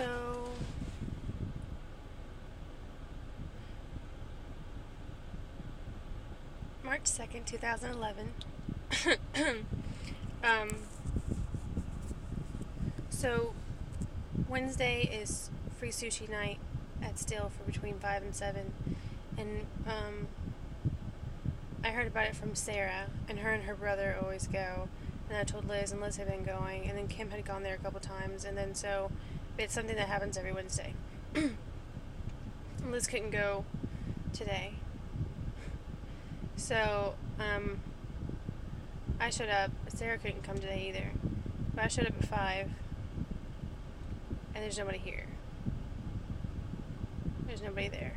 So, March 2nd, 2011. um, so, Wednesday is free sushi night at Still for between 5 and 7. And, I heard about it from Sarah, and her brother always go. And I told Liz, and Liz had been going, and then Kim had gone there a couple times, and then so it's something that happens every Wednesday. Liz couldn't go today. So, I showed up. Sarah couldn't come today either. But I showed up at 5, and there's nobody here. There's nobody there.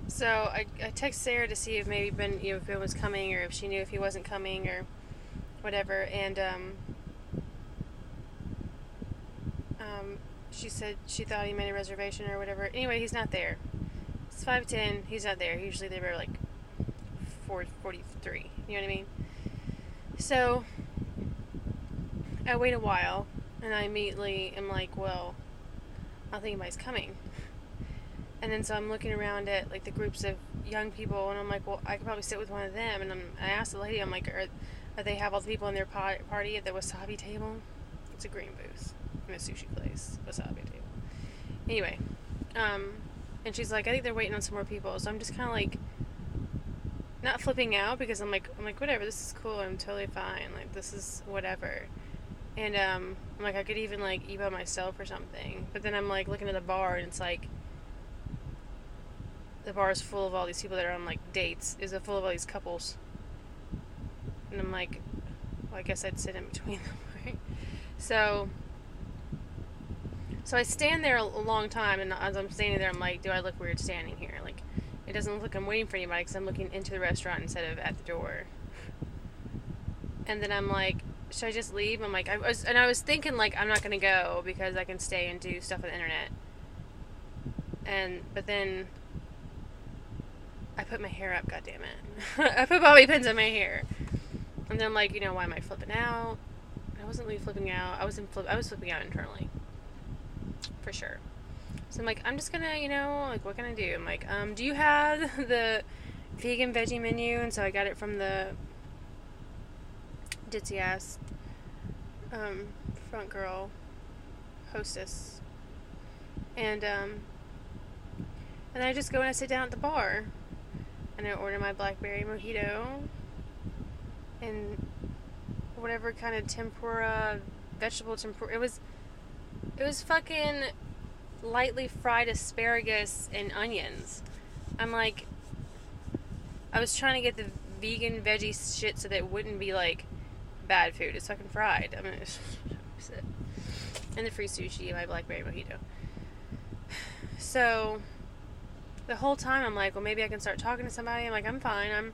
So I texted Sarah to see if maybe if Ben was coming, or if she knew if he wasn't coming, or whatever, and she said she thought he made a reservation or whatever. Anyway, he's not there. It's 5:10. He's not there. Usually they were like 4:43. You know what I mean? So I wait a while, and I immediately am like, well, I don't think anybody's coming. And then so I'm looking around at like the groups of young people, and I'm like, well, I could probably sit with one of them. And I asked the lady, I'm like, are they have all the people in their party at the wasabi table? It's a green booth in a sushi place, wasabi table. Anyway, and she's like, I think they're waiting on some more people. So I'm just kind of like, not flipping out, because I'm like, whatever, this is cool, I'm totally fine, like, this is whatever. And I'm like, I could even like eat by myself or something. But then I'm like looking at the bar, and it's like, the bar is full of all these people that are on like dates. Is it full of all these couples? And I'm like, well, I guess I'd sit in between them, right? So I stand there a long time, and as I'm standing there, I'm like, do I look weird standing here? Like, it doesn't look like I'm waiting for anybody, because I'm looking into the restaurant instead of at the door. And then I'm like, should I just leave? I'm like, I was thinking like, I'm not gonna go because I can stay and do stuff on the internet. But then I put my hair up, goddammit. I put bobby pins in my hair. And then I'm like, why am I flipping out? I wasn't really flipping out. I was flipping out internally. For sure. So I'm like, I'm just gonna, like, what can I do? I'm like, do you have the vegan veggie menu? And so I got it from the ditzy ass front girl hostess. And I just go and I sit down at the bar, and I order my blackberry mojito and whatever kind of tempura, vegetable tempura. It was fucking lightly fried asparagus and onions. I'm like, I was trying to get the vegan veggie shit so that it wouldn't be like bad food. It's fucking fried. I mean, and the free sushi, my blackberry mojito. So the whole time I'm like, well, maybe I can start talking to somebody. I'm like, I'm fine.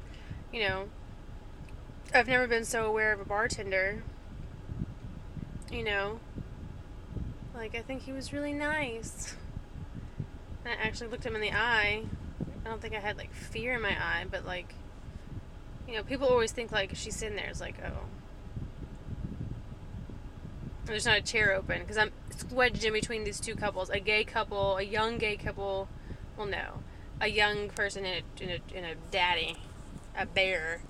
I've never been so aware of a bartender. Like, I think he was really nice. And I actually looked him in the eye. I don't think I had like fear in my eye, but like, people always think like, if she's sitting there, it's like, oh. And there's not a chair open, because I'm wedged in between these two couples, a young gay couple. Well, no, a young person in a daddy, a bear,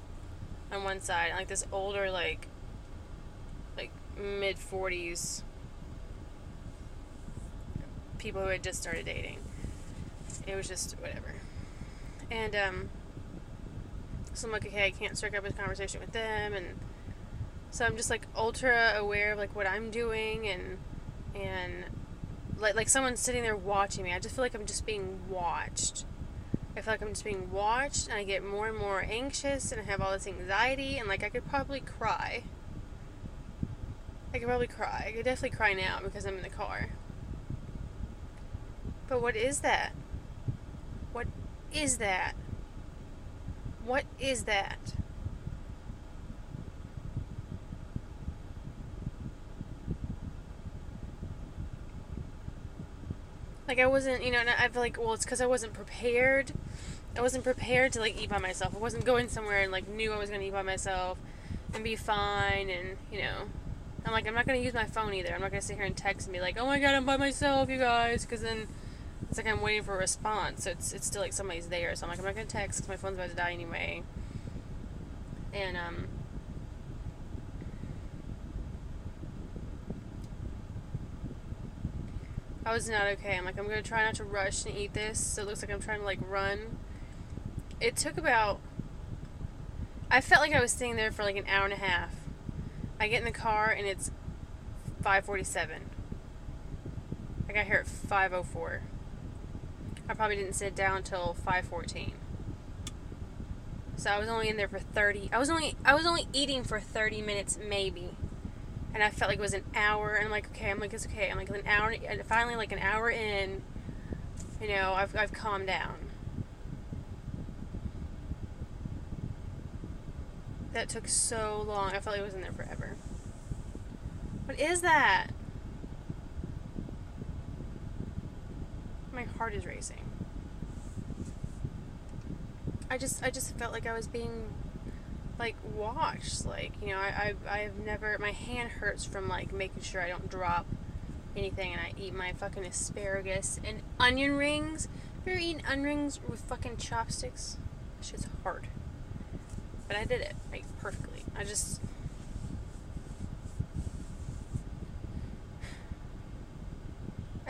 on one side, and like this older like mid-40s people who had just started dating. It was just whatever. And so I'm like, okay, I can't strike up a conversation with them, and so I'm just like ultra aware of like what I'm doing, and like someone's sitting there watching me. I just feel like I'm just being watched. I feel like I'm just being watched, and I get more and more anxious, and I have all this anxiety, and like I could probably cry. I could definitely cry now because I'm in the car. But what is that? What is that? What is that? Like, I wasn't, and I feel like, well, it's because I wasn't prepared. I wasn't prepared to, like, eat by myself. I wasn't going somewhere and, like, knew I was going to eat by myself and be fine and, I'm like, I'm not going to use my phone either. I'm not going to sit here and text and be like, oh my god, I'm by myself, you guys. Because then it's like I'm waiting for a response. So it's still like somebody's there. So I'm like, I'm not going to text because my phone's about to die anyway. And, I was not okay. I'm like, I'm going to try not to rush and eat this. So it looks like I'm trying to like run. It took about, I felt like I was sitting there for like an hour and a half. I get in the car and it's 5:47. I got here at 5:04. I probably didn't sit down until 5:14. So I was only in there for 30. I was only eating for 30 minutes maybe. And I felt like it was an hour, and I'm like, okay, it's okay. I'm like an hour, and finally like an hour in, you know, I've calmed down. That took so long. I felt like I was in there forever. What is that? My heart is racing. I just felt like I was being like watched. Like, you know, I've never, my hand hurts from like making sure I don't drop anything, and I eat my fucking asparagus and onion rings. Have you ever eaten onion rings with fucking chopsticks? That shit's hard. But I did it, like, perfectly. I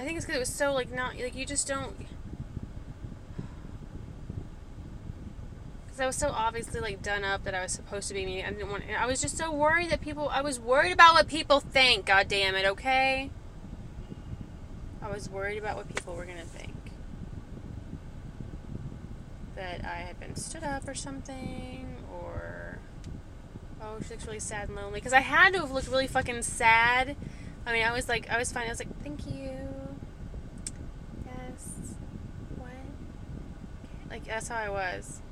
think it's because it was so, like, not, like, you just don't, because I was so obviously, like, done up that I was supposed to be me. I was just so worried that I was worried about what people think, god damn it, okay? I was worried about what people were gonna think. That I had been stood up or something, or, oh, she looks really sad and lonely. Because I had to have looked really fucking sad. I mean, I was fine. I was like, thank you. Yes. What? Okay. Like, that's how I was.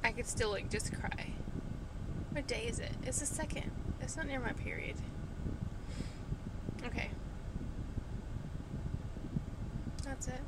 I could still, like, just cry. What day is it? It's the 2nd. It's not near my period. Okay. That's it.